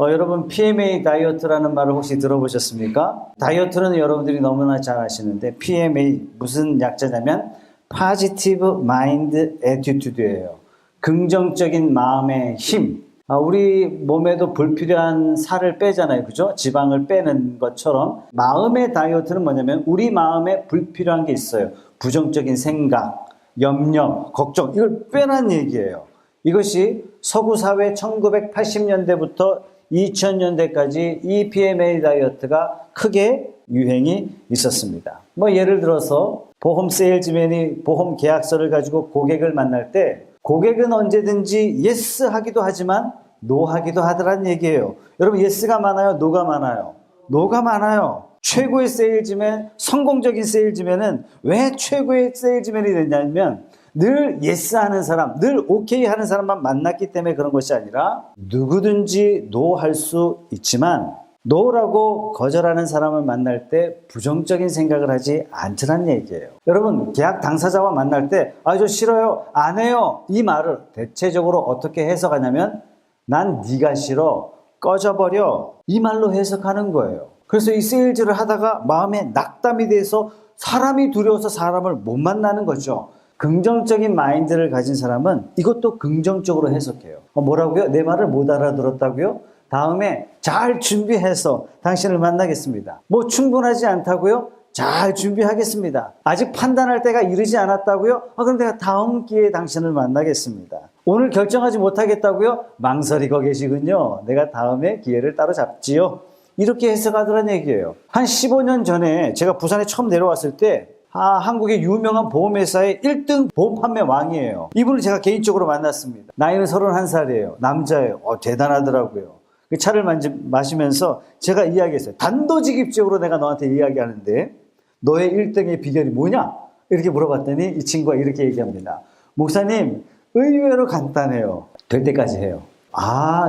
여러분 PMA 다이어트라는 말을 혹시 들어보셨습니까? 다이어트는 여러분들이 너무나 잘 아시는데 PMA 무슨 약자냐면 Positive Mind Attitude예요. 긍정적인 마음의 힘. 우리 몸에도 불필요한 살을 빼잖아요. 그죠? 지방을 빼는 것처럼 마음의 다이어트는 뭐냐면 우리 마음에 불필요한 게 있어요. 부정적인 생각, 염려, 걱정 이걸 빼라는 얘기예요. 이것이 서구 사회 1980년대부터 2000년대까지 이 PMA 다이어트가 크게 유행이 있었습니다. 예를 들어서 보험 세일즈맨이 보험 계약서를 가지고 고객을 만날 때 고객은 언제든지 예스 하기도 하지만 노 하기도 하더란 얘기예요. 여러분 예스가 많아요? 노가 많아요? 노가 많아요. 최고의 세일즈맨, 성공적인 세일즈맨은 왜 최고의 세일즈맨이 됐냐면 늘 예스 하는 사람, 늘 오케이 하는 사람만 만났기 때문에 그런 것이 아니라 누구든지 노 할 수 있지만 노라고 거절하는 사람을 만날 때 부정적인 생각을 하지 않더란 얘기예요. 여러분 계약 당사자와 만날 때 저 싫어요, 안 해요 이 말을 대체적으로 어떻게 해석하냐면 난 네가 싫어, 꺼져버려 이 말로 해석하는 거예요. 그래서 이 세일즈를 하다가 마음에 낙담이 돼서 사람이 두려워서 사람을 못 만나는 거죠. 긍정적인 마인드를 가진 사람은 이것도 긍정적으로 해석해요. 뭐라고요? 내 말을 못 알아들었다고요? 다음에 잘 준비해서 당신을 만나겠습니다. 충분하지 않다고요? 잘 준비하겠습니다. 아직 판단할 때가 이르지 않았다고요? 그럼 내가 다음 기회에 당신을 만나겠습니다. 오늘 결정하지 못하겠다고요? 망설이고 계시군요. 내가 다음에 기회를 따로 잡지요. 이렇게 해석하더란 얘기예요. 한 15년 전에 제가 부산에 처음 내려왔을 때 한국의 유명한 보험회사의 1등 보험 판매 왕이에요. 이분을 제가 개인적으로 만났습니다. 나이는 31살이에요. 남자예요. 대단하더라고요. 그 차를 마시면서 제가 이야기했어요. 단도직입적으로 내가 너한테 이야기하는데 너의 1등의 비결이 뭐냐? 이렇게 물어봤더니 이 친구가 이렇게 얘기합니다. 목사님, 의외로 간단해요. 될 때까지 해요.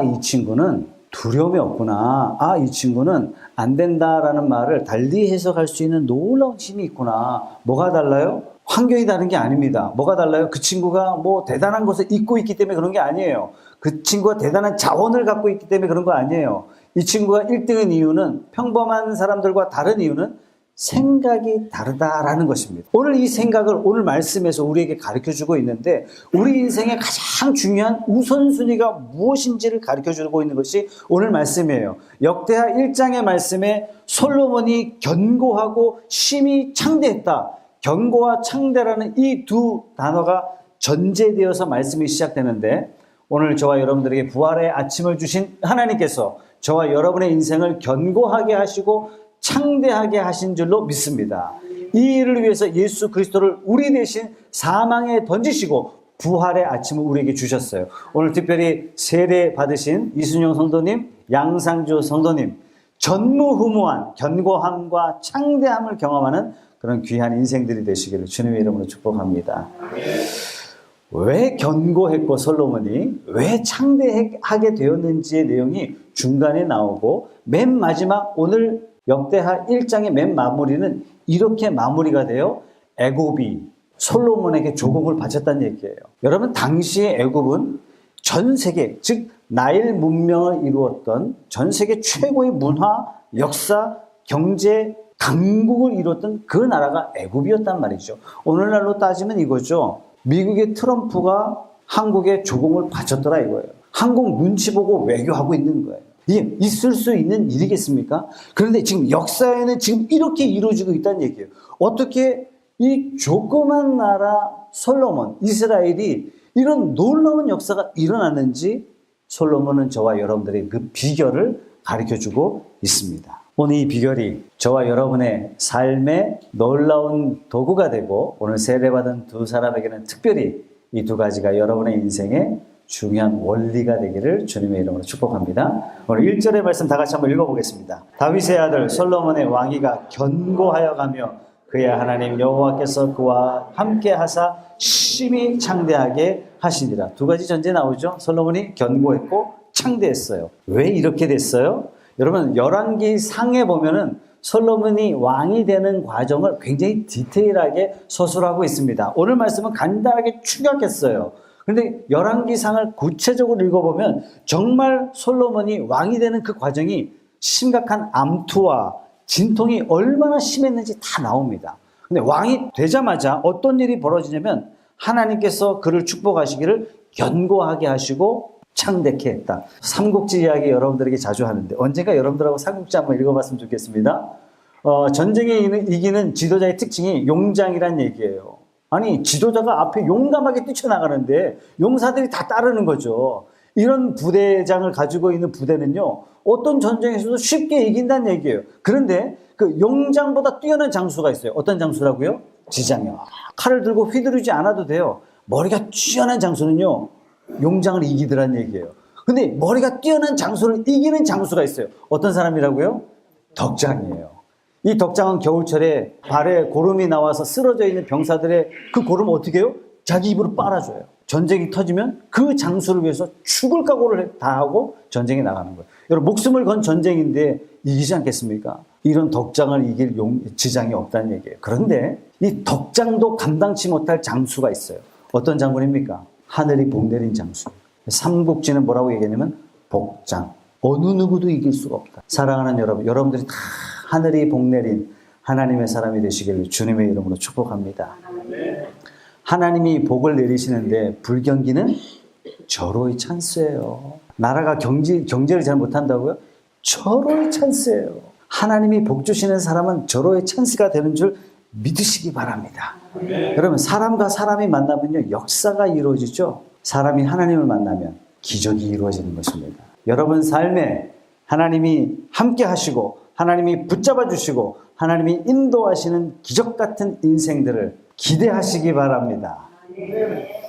이 친구는 두려움이 없구나. 이 친구는 안 된다라는 말을 달리 해석할 수 있는 놀라운 힘이 있구나. 뭐가 달라요? 환경이 다른 게 아닙니다. 뭐가 달라요? 그 친구가 대단한 것을 잊고 있기 때문에 그런 게 아니에요. 그 친구가 대단한 자원을 갖고 있기 때문에 그런 거 아니에요. 이 친구가 1등인 이유는 평범한 사람들과 다른 이유는 생각이 다르다라는 것입니다. 오늘 이 생각을 오늘 말씀에서 우리에게 가르쳐주고 있는데 우리 인생의 가장 중요한 우선순위가 무엇인지를 가르쳐주고 있는 것이 오늘 말씀이에요. 역대하 1장의 말씀에 솔로몬이 견고하고 심히 창대했다. 견고와 창대라는 이 두 단어가 전제되어서 말씀이 시작되는데 오늘 저와 여러분들에게 부활의 아침을 주신 하나님께서 저와 여러분의 인생을 견고하게 하시고 창대하게 하신 줄로 믿습니다. 이 일을 위해서 예수 그리스도를 우리 대신 사망에 던지시고 부활의 아침을 우리에게 주셨어요. 오늘 특별히 세례 받으신 이순영 성도님, 양상주 성도님, 전무후무한 견고함과 창대함을 경험하는 그런 귀한 인생들이 되시기를 주님의 이름으로 축복합니다. 왜 견고했고 솔로몬이 왜 창대하게 되었는지의 내용이 중간에 나오고 맨 마지막 오늘 역대하 1장의 맨 마무리는 이렇게 마무리가 돼요. 애굽이 솔로몬에게 조공을 바쳤다는 얘기예요. 여러분 당시의 애굽은 전 세계 즉 나일 문명을 이루었던 전 세계 최고의 문화, 역사, 경제 강국을 이뤘던 그 나라가 애굽이었단 말이죠. 오늘날로 따지면 이거죠. 미국의 트럼프가 한국에 조공을 바쳤더라 이거예요. 한국 눈치 보고 외교하고 있는 거예요. 이게 있을 수 있는 일이겠습니까? 그런데 지금 역사에는 지금 이렇게 이루어지고 있다는 얘기예요. 어떻게 이 조그만 나라 솔로몬, 이스라엘이 이런 놀라운 역사가 일어났는지 솔로몬은 저와 여러분들의 그 비결을 가르쳐주고 있습니다. 오늘 이 비결이 저와 여러분의 삶의 놀라운 도구가 되고 오늘 세례받은 두 사람에게는 특별히 이 두 가지가 여러분의 인생의 중요한 원리가 되기를 주님의 이름으로 축복합니다. 오늘 1절의 말씀 다 같이 한번 읽어보겠습니다. 다윗의 아들 솔로몬의 왕위가 견고하여 가며 그의 하나님 여호와께서 그와 함께 하사 심히 창대하게 하시니라. 두 가지 전제 나오죠. 솔로몬이 견고했고 창대했어요. 왜 이렇게 됐어요? 여러분 열왕기 상에 보면은 솔로몬이 왕이 되는 과정을 굉장히 디테일하게 서술하고 있습니다. 오늘 말씀은 간단하게 축약했어요. 그런데 열왕기상을 구체적으로 읽어보면 정말 솔로몬이 왕이 되는 그 과정이 심각한 암투와 진통이 얼마나 심했는지 다 나옵니다. 근데 왕이 되자마자 어떤 일이 벌어지냐면 하나님께서 그를 축복하시기를 견고하게 하시고 창대케 했다. 삼국지 이야기 여러분들에게 자주 하는데 언젠가 여러분들하고 삼국지 한번 읽어봤으면 좋겠습니다. 전쟁에 이기는 지도자의 특징이 용장이란 얘기예요. 아니 지도자가 앞에 용감하게 뛰쳐나가는데 용사들이 다 따르는 거죠. 이런 부대장을 가지고 있는 부대는요, 어떤 전쟁에서도 쉽게 이긴다는 얘기예요. 그런데 그 용장보다 뛰어난 장수가 있어요. 어떤 장수라고요? 지장이요. 칼을 들고 휘두르지 않아도 돼요. 머리가 뛰어난 장수는요, 용장을 이기더란 얘기예요. 근데 머리가 뛰어난 장수를 이기는 장수가 있어요. 어떤 사람이라고요? 덕장이에요. 이 덕장은 겨울철에 발에 고름이 나와서 쓰러져 있는 병사들의 그 고름을 어떻게 해요? 자기 입으로 빨아줘요. 전쟁이 터지면 그 장수를 위해서 죽을 각오를 다 하고 전쟁에 나가는 거예요. 여러분, 목숨을 건 전쟁인데 이기지 않겠습니까? 이런 덕장을 이길 지장이 없다는 얘기예요. 그런데 이 덕장도 감당치 못할 장수가 있어요. 어떤 장군입니까? 하늘이 복 내린 장수. 삼국지는 뭐라고 얘기하냐면 복장. 어느 누구도 이길 수가 없다. 사랑하는 여러분, 여러분들이 다 하늘이 복 내린 하나님의 사람이 되시기를 주님의 이름으로 축복합니다. 하나님이 복을 내리시는데 불경기는 절호의 찬스예요. 나라가 경제를 잘 못한다고요? 절호의 찬스예요. 하나님이 복 주시는 사람은 절호의 찬스가 되는 줄 믿으시기 바랍니다. 여러분, 사람과 사람이 만나면요, 역사가 이루어지죠. 사람이 하나님을 만나면 기적이 이루어지는 것입니다. 여러분 삶에 하나님이 함께 하시고 하나님이 붙잡아 주시고 하나님이 인도하시는 기적 같은 인생들을 기대하시기 바랍니다.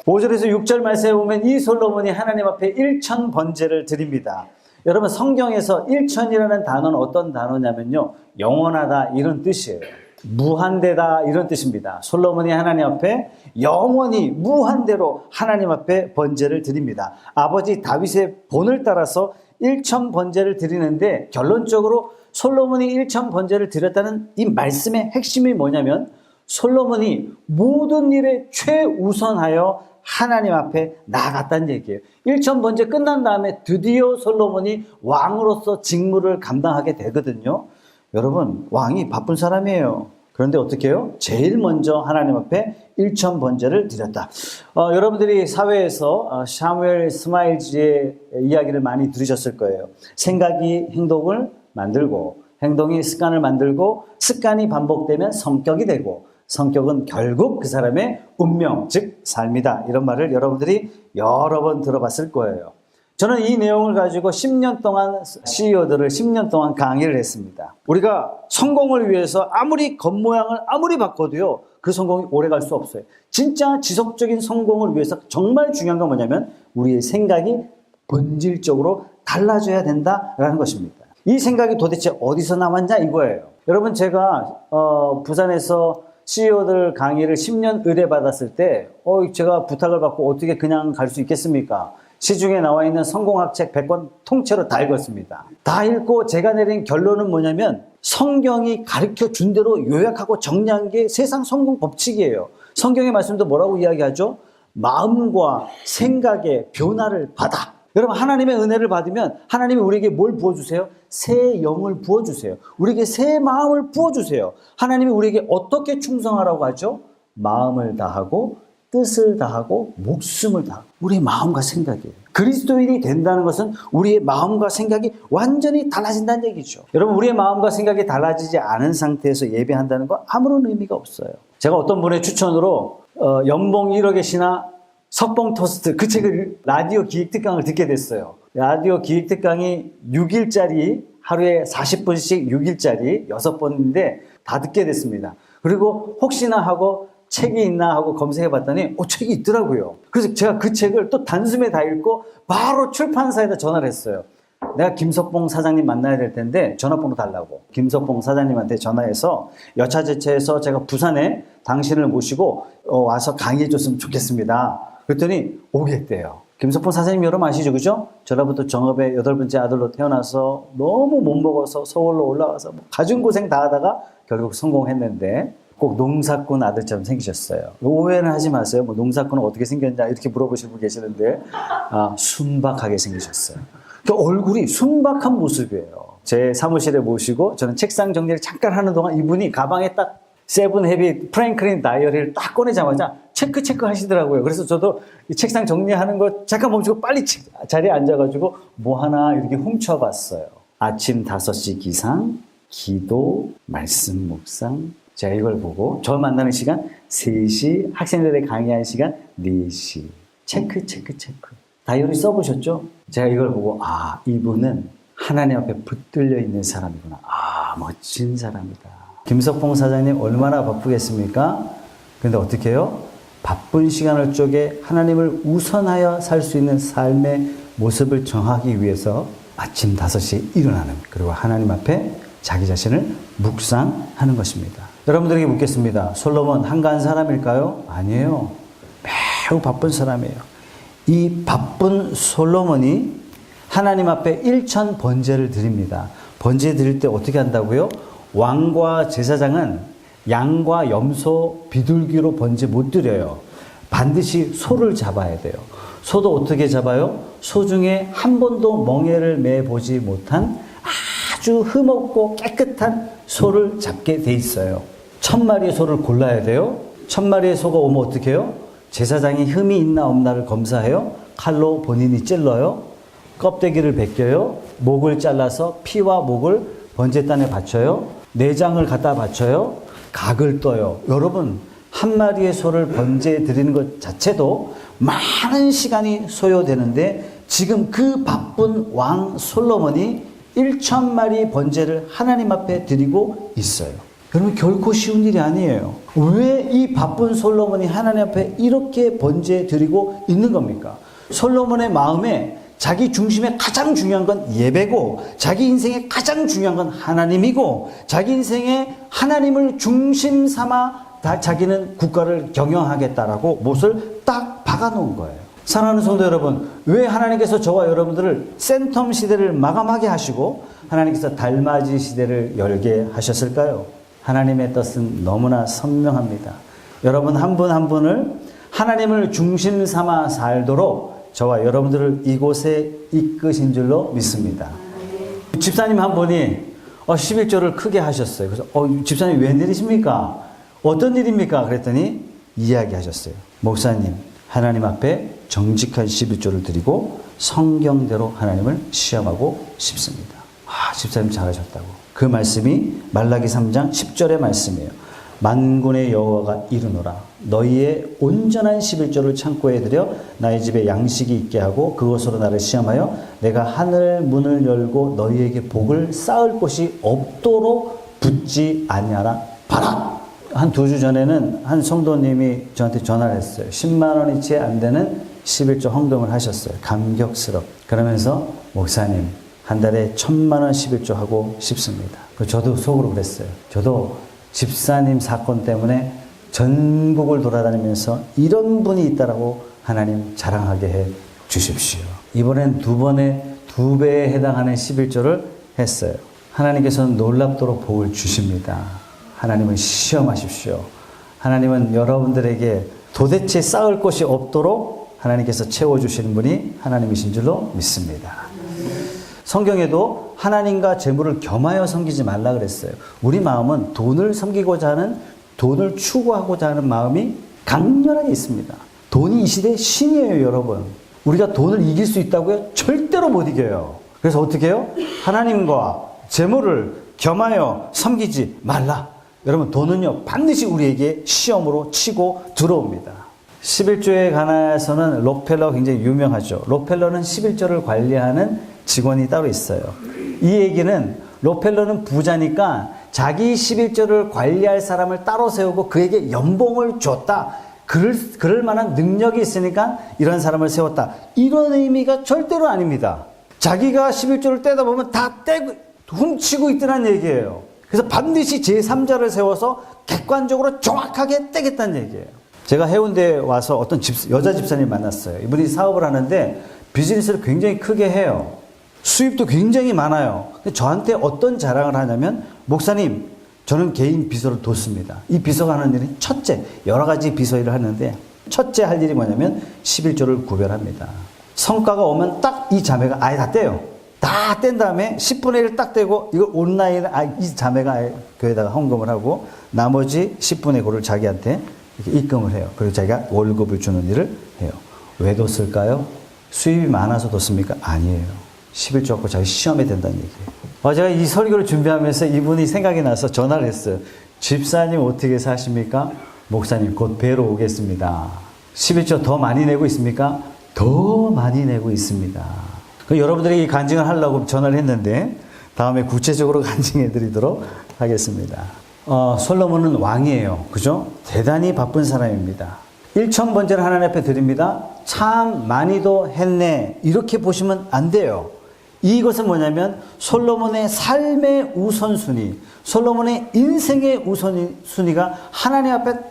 5절에서 6절 말씀에 보면 이 솔로몬이 하나님 앞에 1천 번제를 드립니다. 여러분, 성경에서 1천이라는 단어는 어떤 단어냐면요, 영원하다 이런 뜻이에요. 무한대다 이런 뜻입니다. 솔로몬이 하나님 앞에 영원히 무한대로 하나님 앞에 번제를 드립니다. 아버지 다윗의 본을 따라서 1천 번제를 드리는데 결론적으로 솔로몬이 1천 번제를 드렸다는 이 말씀의 핵심이 뭐냐면 솔로몬이 모든 일에 최우선하여 하나님 앞에 나아갔다는 얘기예요. 1천 번제 끝난 다음에 드디어 솔로몬이 왕으로서 직무를 감당하게 되거든요. 여러분, 왕이 바쁜 사람이에요. 그런데 어떻게 해요? 제일 먼저 하나님 앞에 1천 번제를 드렸다. 여러분들이 사회에서 샤무엘 스마일즈의 이야기를 많이 들으셨을 거예요. 생각이 행동을 만들고 행동이 습관을 만들고 습관이 반복되면 성격이 되고 성격은 결국 그 사람의 운명, 즉 삶이다. 이런 말을 여러분들이 여러 번 들어봤을 거예요. 저는 이 내용을 가지고 10년 동안 CEO들을 10년 동안 강의를 했습니다. 우리가 성공을 위해서 아무리 겉모양을 아무리 바꿔도요, 그 성공이 오래 갈 수 없어요. 진짜 지속적인 성공을 위해서 정말 중요한 건 뭐냐면 우리의 생각이 본질적으로 달라져야 된다라는 것입니다. 이 생각이 도대체 어디서 나왔냐 이거예요. 여러분, 제가 부산에서 CEO들 강의를 10년 의뢰받았을 때 제가 부탁을 받고 어떻게 그냥 갈 수 있겠습니까? 시중에 나와 있는 성공학책 100권 통째로 다 읽었습니다. 다 읽고 제가 내린 결론은 뭐냐면 성경이 가르쳐 준 대로 요약하고 정리한 게 세상 성공 법칙이에요. 성경의 말씀도 뭐라고 이야기하죠? 마음과 생각의 변화를 받아. 여러분, 하나님의 은혜를 받으면 하나님이 우리에게 뭘 부어주세요? 새 영을 부어주세요. 우리에게 새 마음을 부어주세요. 하나님이 우리에게 어떻게 충성하라고 하죠? 마음을 다하고 뜻을 다하고 목숨을 다하고 우리의 마음과 생각이에요. 그리스도인이 된다는 것은 우리의 마음과 생각이 완전히 달라진다는 얘기죠. 여러분, 우리의 마음과 생각이 달라지지 않은 상태에서 예배한다는 건 아무런 의미가 없어요. 제가 어떤 분의 추천으로 연봉 1억의 신화 석봉 토스트, 그 책을 라디오 기획 특강을 듣게 됐어요. 라디오 기획 특강이 6일짜리, 하루에 40분씩 6일짜리 6번인데 다 듣게 됐습니다. 그리고 혹시나 하고 책이 있나 하고 검색해 봤더니 책이 있더라고요. 그래서 제가 그 책을 또 단숨에 다 읽고 바로 출판사에다 전화를 했어요. 내가 김석봉 사장님 만나야 될 텐데 전화번호 달라고. 김석봉 사장님한테 전화해서 여차저차해서 제가 부산에 당신을 모시고 와서 강의해 줬으면 좋겠습니다. 그랬더니 오겠대요. 김석봉 사장님 여러분 아시죠? 그죠? 전라북도 정읍의 8번째 아들로 태어나서 너무 못 먹어서 서울로 올라가서 가진 고생 다 하다가 결국 성공했는데 꼭 농사꾼 아들처럼 생기셨어요. 오해는 하지 마세요. 뭐 농사꾼은 어떻게 생겼냐 이렇게 물어보시는 분 계시는데 순박하게 생기셨어요. 그 얼굴이 순박한 모습이에요. 제 사무실에 모시고 저는 책상 정리를 잠깐 하는 동안 이분이 가방에 딱 세븐 헤비 프랭클린 다이어리를 딱 꺼내자마자 체크 하시더라고요. 그래서 저도 이 책상 정리하는 거 잠깐 멈추고 빨리 자리에 앉아가지고 뭐 하나 이렇게 훔쳐봤어요. 아침 5시 기상, 기도, 말씀 묵상. 제가 이걸 보고 저 만나는 시간 3시, 학생들에 강의하는 시간 4시. 체크. 다이어리 써보셨죠? 제가 이걸 보고 이분은 하나님 앞에 붙들려 있는 사람이구나. 멋진 사람이다. 김석봉 사장님 얼마나 바쁘겠습니까? 근데 어떻게 해요? 바쁜 시간을 쪼개 하나님을 우선하여 살 수 있는 삶의 모습을 정하기 위해서 아침 5시에 일어나는, 그리고 하나님 앞에 자기 자신을 묵상하는 것입니다. 여러분들에게 묻겠습니다. 솔로몬 한가한 사람일까요? 아니에요. 매우 바쁜 사람이에요. 이 바쁜 솔로몬이 하나님 앞에 1천 번제를 드립니다. 번제 드릴 때 어떻게 한다고요? 왕과 제사장은 양과 염소, 비둘기로 번제 못 드려요. 반드시 소를 잡아야 돼요. 소도 어떻게 잡아요? 소 중에 한 번도 멍에를 매보지 못한 아주 흠없고 깨끗한 소를 잡게 돼 있어요. 1000마리의 소를 골라야 돼요. 1000마리의 소가 오면 어떻게 해요? 제사장이 흠이 있나 없나를 검사해요. 칼로 본인이 찔러요. 껍데기를 벗겨요. 목을 잘라서 피와 목을 번제단에 바쳐요. 내장을 갖다 바쳐요. 각을 떠요. 여러분, 한 마리의 소를 번제에 드리는 것 자체도 많은 시간이 소요되는데 지금 그 바쁜 왕 솔로몬이 1000마리 번제를 하나님 앞에 드리고 있어요. 여러분, 결코 쉬운 일이 아니에요. 왜 이 바쁜 솔로몬이 하나님 앞에 이렇게 번제 드리고 있는 겁니까? 솔로몬의 마음에 자기 중심에 가장 중요한 건 예배고, 자기 인생에 가장 중요한 건 하나님이고, 자기 인생에 하나님을 중심 삼아 자기는 국가를 경영하겠다라고 못을 딱 박아놓은 거예요. 사랑하는 성도 여러분, 왜 하나님께서 저와 여러분들을 센텀 시대를 마감하게 하시고 하나님께서 달맞이 시대를 열게 하셨을까요? 하나님의 뜻은 너무나 선명합니다. 여러분 한 분 한 분을 하나님을 중심 삼아 살도록 저와 여러분들을 이곳에 이끄신 줄로 믿습니다. 집사님 한 분이 11조를 크게 하셨어요. 그래서 집사님 웬일이십니까? 어떤 일입니까? 그랬더니 이야기하셨어요. 목사님, 하나님 앞에 정직한 11조를 드리고 성경대로 하나님을 시험하고 싶습니다. 집사님 잘하셨다고. 그 말씀이 말라기 3장 10절의 말씀이에요. 만군의 여호와가 이르노라. 너희의 온전한 11조를 창고에 들여 나의 집에 양식이 있게 하고 그것으로 나를 시험하여 내가 하늘 문을 열고 너희에게 복을 쌓을 곳이 없도록 붙지 아니하라. 봐라. 한 2주 전에는 한 성도님이 저한테 전화를 했어요. 10만 원이 채 안 되는 11조 헌금을 하셨어요. 감격스럽. 그러면서 목사님, 한 달에 1000만 원 11조 하고 싶습니다. 저도 속으로 그랬어요. 저도 집사님 사건 때문에 전국을 돌아다니면서 이런 분이 있다라고 하나님 자랑하게 해 주십시오. 이번엔 2배에 해당하는 11조를 했어요. 하나님께서는 놀랍도록 복을 주십니다. 하나님은 시험하십시오. 하나님은 여러분들에게 도대체 쌓을 곳이 없도록 하나님께서 채워주시는 분이 하나님이신 줄로 믿습니다. 성경에도 하나님과 재물을 겸하여 섬기지 말라 그랬어요. 우리 마음은 돈을 섬기고자 하는, 돈을 추구하고자 하는 마음이 강렬하게 있습니다. 돈이 이 시대의 신이에요, 여러분. 우리가 돈을 이길 수 있다고요? 절대로 못 이겨요. 그래서 어떻게 해요? 하나님과 재물을 겸하여 섬기지 말라. 여러분, 돈은요 반드시 우리에게 시험으로 치고 들어옵니다. 11조에 관해서는 록펠러 굉장히 유명하죠. 록펠러는 11조를 관리하는 직원이 따로 있어요. 이 얘기는 록펠러는 부자니까 자기 11조를 관리할 사람을 따로 세우고 그에게 연봉을 줬다. 그럴 만한 능력이 있으니까 이런 사람을 세웠다. 이런 의미가 절대로 아닙니다. 자기가 11조를 떼다 보면 다 떼고 훔치고 있더란 얘기예요. 그래서 반드시 제3자를 세워서 객관적으로 정확하게 떼겠다는 얘기예요. 제가 해운대에 와서 어떤 여자 집사님 만났어요. 이분이 사업을 하는데 비즈니스를 굉장히 크게 해요. 수입도 굉장히 많아요. 근데 저한테 어떤 자랑을 하냐면, 목사님, 저는 개인 비서를 뒀습니다. 이 비서가 하는 일은 첫째, 여러 가지 비서 일을 하는데 첫째 할 일이 뭐냐면 11조를 구별합니다. 성과가 오면 딱 이 자매가 아예 다 떼요. 다 뗀 다음에 10분의 1을 딱 떼고 이걸 온라인 이 자매가 교회에다가 헌금을 하고 나머지 10분의 9를 자기한테 이렇게 입금을 해요. 그리고 자기가 월급을 주는 일을 해요. 왜 뒀을까요? 수입이 많아서 뒀습니까? 아니에요. 11조 갖고 자기 시험에 된다는 얘기예요. 제가 이 설교를 준비하면서 이분이 생각이 나서 전화를 했어요. 집사님 어떻게 사십니까? 목사님 곧 뵈러 오겠습니다. 11조 더 많이 내고 있습니까? 더 많이 내고 있습니다. 여러분들에게 이 간증을 하려고 전화를 했는데 다음에 구체적으로 간증해 드리도록 하겠습니다. 솔로몬은 왕이에요. 그죠? 대단히 바쁜 사람입니다. 1,000번째를 하나님 앞에 드립니다. 참 많이도 했네. 이렇게 보시면 안 돼요. 이것은 뭐냐면 솔로몬의 삶의 우선순위, 솔로몬의 인생의 우선순위가 하나님 앞에 다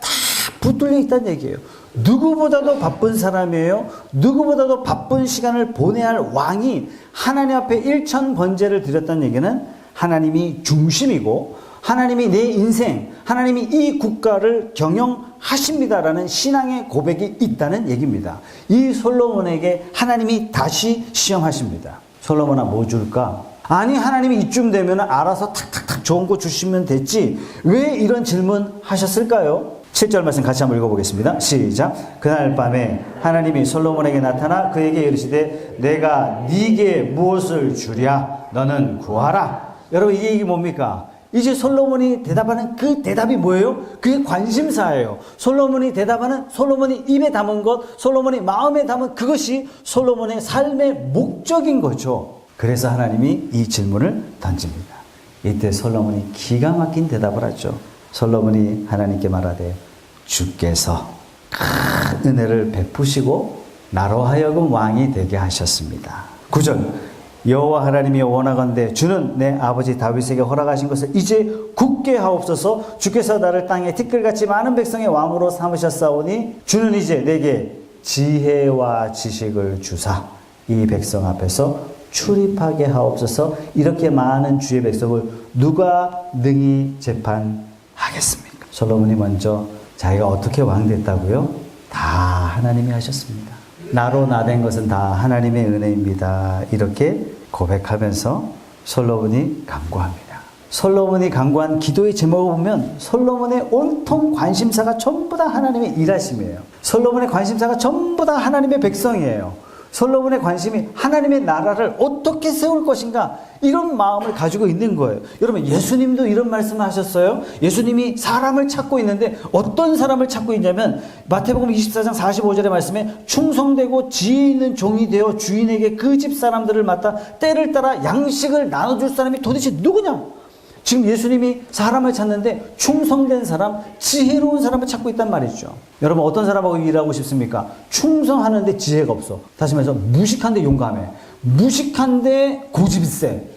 붙들려 있다는 얘기예요. 누구보다도 바쁜 사람이에요. 누구보다도 바쁜 시간을 보내야 할 왕이 하나님 앞에 1,000번제를 드렸다는 얘기는 하나님이 중심이고 하나님이 내 인생, 하나님이 이 국가를 경영하십니다라는 신앙의 고백이 있다는 얘기입니다. 이 솔로몬에게 하나님이 다시 시험하십니다. 솔로몬아 뭐 줄까? 아니 하나님이 이쯤 되면 알아서 탁탁탁 좋은 거 주시면 됐지 왜 이런 질문 하셨을까요? 7절 말씀 같이 한번 읽어보겠습니다. 시작. 그날 밤에 하나님이 솔로몬에게 나타나 그에게 이르시되 내가 네게 무엇을 주랴 너는 구하라. 여러분 이 얘기 뭡니까? 이제 솔로몬이 대답하는 그 대답이 뭐예요? 그게 관심사예요. 솔로몬이 대답하는 솔로몬이 입에 담은 것, 솔로몬이 마음에 담은 그것이 솔로몬의 삶의 목적인 거죠. 그래서 하나님이 이 질문을 던집니다. 이때 솔로몬이 기가 막힌 대답을 하죠. 솔로몬이 하나님께 말하되 주께서 큰 은혜를 베푸시고 나로 하여금 왕이 되게 하셨습니다. 9절 여호와 하나님이 원하건대 주는 내 아버지 다윗에게 허락하신 것을 이제 굳게 하옵소서. 주께서 나를 땅에 티끌같이 많은 백성의 왕으로 삼으셨사오니 주는 이제 내게 지혜와 지식을 주사 이 백성 앞에서 출입하게 하옵소서. 이렇게 많은 주의 백성을 누가 능히 재판하겠습니까? 솔로몬이 먼저 자기가 어떻게 왕 됐다고요? 다 하나님이 하셨습니다. 나로 나된 것은 다 하나님의 은혜입니다. 이렇게 고백하면서 솔로몬이 간구합니다. 솔로몬이 간구한 기도의 제목을 보면 솔로몬의 온통 관심사가 전부 다 하나님의 일하심이에요. 솔로몬의 관심사가 전부 다 하나님의 백성이에요. 솔로몬의 관심이 하나님의 나라를 어떻게 세울 것인가 이런 마음을 가지고 있는 거예요. 여러분 예수님도 이런 말씀을 하셨어요. 예수님이 사람을 찾고 있는데 어떤 사람을 찾고 있냐면 마태복음 24장 45절의 말씀에 충성되고 지혜 있는 종이 되어 주인에게 그 집 사람들을 맡아 때를 따라 양식을 나눠줄 사람이 도대체 누구냐? 지금 예수님이 사람을 찾는데 충성된 사람, 지혜로운 사람을 찾고 있단 말이죠. 여러분 어떤 사람하고 일하고 싶습니까? 충성하는데 지혜가 없어. 다시 말해서 무식한데 용감해. 무식한데 고집이 세.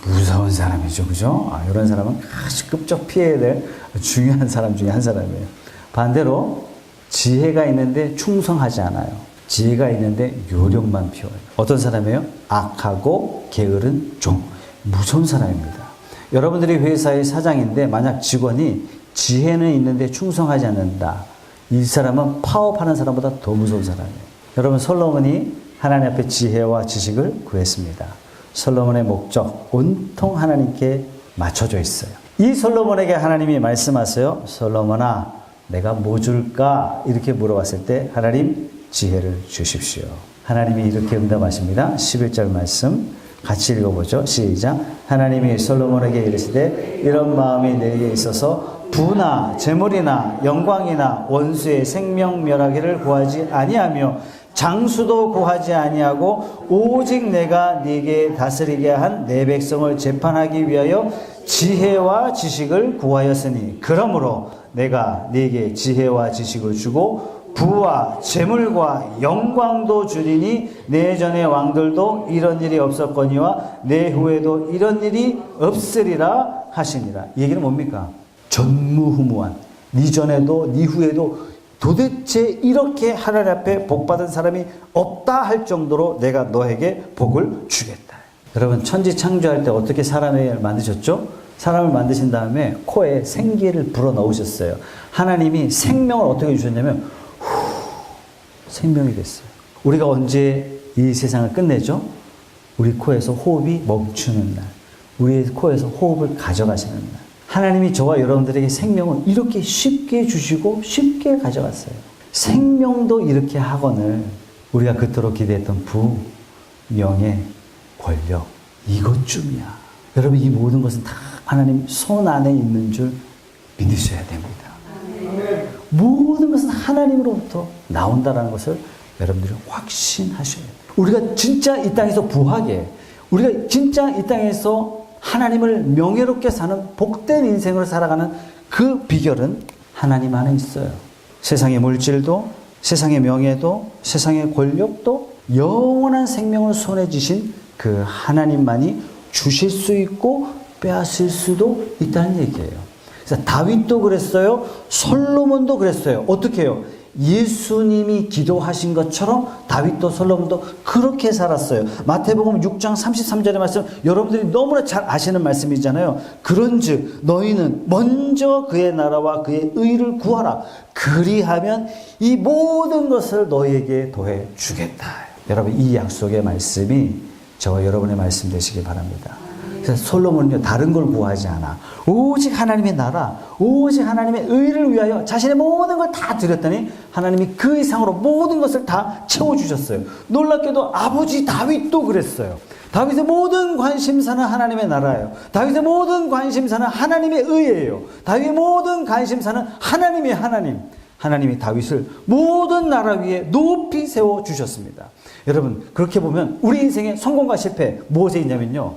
무서운 사람이죠. 그죠? 이런 사람은 아주 급적 피해야 될 중요한 사람 중에 한 사람이에요. 반대로 지혜가 있는데 충성하지 않아요. 지혜가 있는데 요령만 피워요. 어떤 사람이에요? 악하고 게으른 종. 무서운 사람입니다. 여러분들이 회사의 사장인데 만약 직원이 지혜는 있는데 충성하지 않는다. 이 사람은 파업하는 사람보다 더 무서운 사람이에요. 여러분 솔로몬이 하나님 앞에 지혜와 지식을 구했습니다. 솔로몬의 목적 온통 하나님께 맞춰져 있어요. 이 솔로몬에게 하나님이 말씀하세요. 솔로몬아 내가 뭐 줄까? 이렇게 물어봤을 때 하나님 지혜를 주십시오. 하나님이 이렇게 응답하십니다. 11절 말씀 같이 읽어보죠. 시작. 하나님이 솔로몬에게 이르시되 이런 마음이 내게 있어서 부나 재물이나 영광이나 원수의 생명멸하기를 구하지 아니하며 장수도 구하지 아니하고 오직 내가 네게 다스리게 한 내 백성을 재판하기 위하여 지혜와 지식을 구하였으니 그러므로 내가 네게 지혜와 지식을 주고 부와 재물과 영광도 주리니 내 전의 왕들도 이런 일이 없었거니와 내 후에도 이런 일이 없으리라 하시니라. 이 얘기는 뭡니까? 전무후무한 네 전에도 네 후에도 도대체 이렇게 하나님 앞에 복받은 사람이 없다 할 정도로 내가 너에게 복을 주겠다. 여러분 천지 창조할 때 어떻게 사람을 만드셨죠? 사람을 만드신 다음에 코에 생기를 불어넣으셨어요. 하나님이 생명을 어떻게 주셨냐면 생명이 됐어요. 우리가 언제 이 세상을 끝내죠? 우리 코에서 호흡이 멈추는 날. 우리의 코에서 호흡을 가져가시는 날. 하나님이 저와 여러분들에게 생명을 이렇게 쉽게 주시고 쉽게 가져갔어요. 생명도 이렇게 하거늘 우리가 그토록 기대했던 부, 명예, 권력 이것쯤이야. 여러분 이 모든 것은 다 하나님 손 안에 있는 줄 믿으셔야 됩니다. 모든 것은 하나님으로부터 나온다는 것을 여러분들이 확신하셔야 돼요. 우리가 진짜 이 땅에서 부하게, 우리가 진짜 이 땅에서 하나님을 명예롭게 사는 복된 인생을 살아가는 그 비결은 하나님 안에 있어요. 세상의 물질도, 세상의 명예도, 세상의 권력도 영원한 생명을 손에 쥐신 그 하나님만이 주실 수 있고 빼앗을 수도 있다는 얘기예요. 그래서 다윗도 그랬어요. 솔로몬도 그랬어요. 어떻게 해요? 예수님이 기도하신 것처럼 다윗도 솔로몬도 그렇게 살았어요. 마태복음 6장 33절의 말씀 여러분들이 너무나 잘 아시는 말씀이잖아요. 그런즉 너희는 먼저 그의 나라와 그의 의를 구하라. 그리하면 이 모든 것을 너희에게 더해 주겠다. 여러분 이 약속의 말씀이 저와 여러분의 말씀 되시기 바랍니다. 그래서 솔로몬은요 다른 걸 구하지 않아. 오직 하나님의 나라, 오직 하나님의 의를 위하여 자신의 모든 걸 다 드렸더니 하나님이 그 이상으로 모든 것을 다 채워주셨어요. 놀랍게도 아버지 다윗도 그랬어요. 다윗의 모든 관심사는 하나님의 나라예요. 다윗의 모든 관심사는 하나님의 의예요. 다윗의 모든 관심사는 하나님의 하나님. 하나님이 다윗을 모든 나라 위에 높이 세워주셨습니다. 여러분 그렇게 보면 우리 인생의 성공과 실패 무엇에 있냐면요,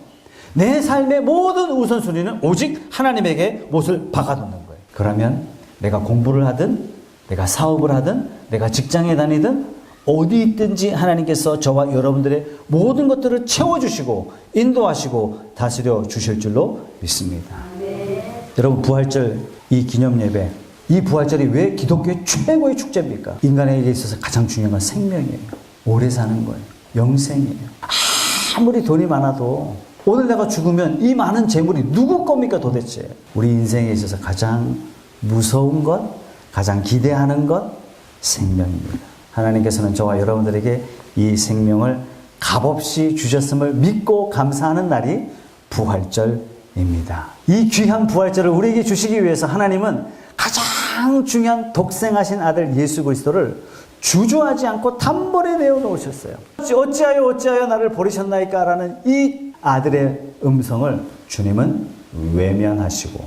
내 삶의 모든 우선순위는 오직 하나님에게 못을 박아놓는 거예요. 그러면 내가 공부를 하든 내가 사업을 하든 내가 직장에 다니든 어디 있든지 하나님께서 저와 여러분들의 모든 것들을 채워주시고 인도하시고 다스려 주실 줄로 믿습니다. 여러분 부활절 이 기념예배, 이 부활절이 왜 기독교의 최고의 축제입니까? 인간에게 있어서 가장 중요한 건 생명이에요. 오래 사는 거예요. 영생이에요. 아무리 돈이 많아도 오늘 내가 죽으면 이 많은 재물이 누구 겁니까 도대체? 우리 인생에 있어서 가장 무서운 것, 가장 기대하는 것, 생명입니다. 하나님께서는 저와 여러분들에게 이 생명을 값없이 주셨음을 믿고 감사하는 날이 부활절입니다. 이 귀한 부활절을 우리에게 주시기 위해서 하나님은 가장 중요한 독생하신 아들 예수 그리스도를 주저하지 않고 단번에 내어놓으셨어요. 어찌하여 나를 버리셨나이까 라는 이 아들의 음성을 주님은 외면하시고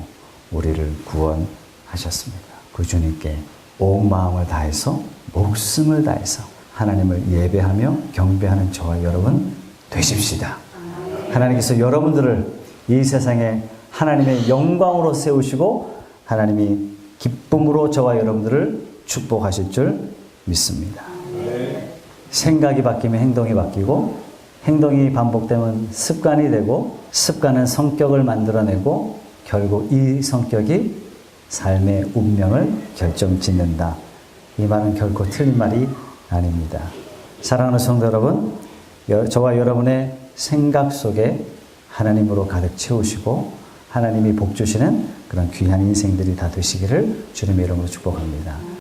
우리를 구원하셨습니다. 그 주님께 온 마음을 다해서 목숨을 다해서 하나님을 예배하며 경배하는 저와 여러분 되십시다. 하나님께서 여러분들을 이 세상에 하나님의 영광으로 세우시고 하나님이 기쁨으로 저와 여러분들을 축복하실 줄 믿습니다. 생각이 바뀌면 행동이 바뀌고 행동이 반복되면 습관이 되고 습관은 성격을 만들어내고 결국 이 성격이 삶의 운명을 결정짓는다. 이 말은 결코 틀린 말이 아닙니다. 사랑하는 성도 여러분, 저와 여러분의 생각 속에 하나님으로 가득 채우시고 하나님이 복 주시는 그런 귀한 인생들이 다 되시기를 주님의 이름으로 축복합니다.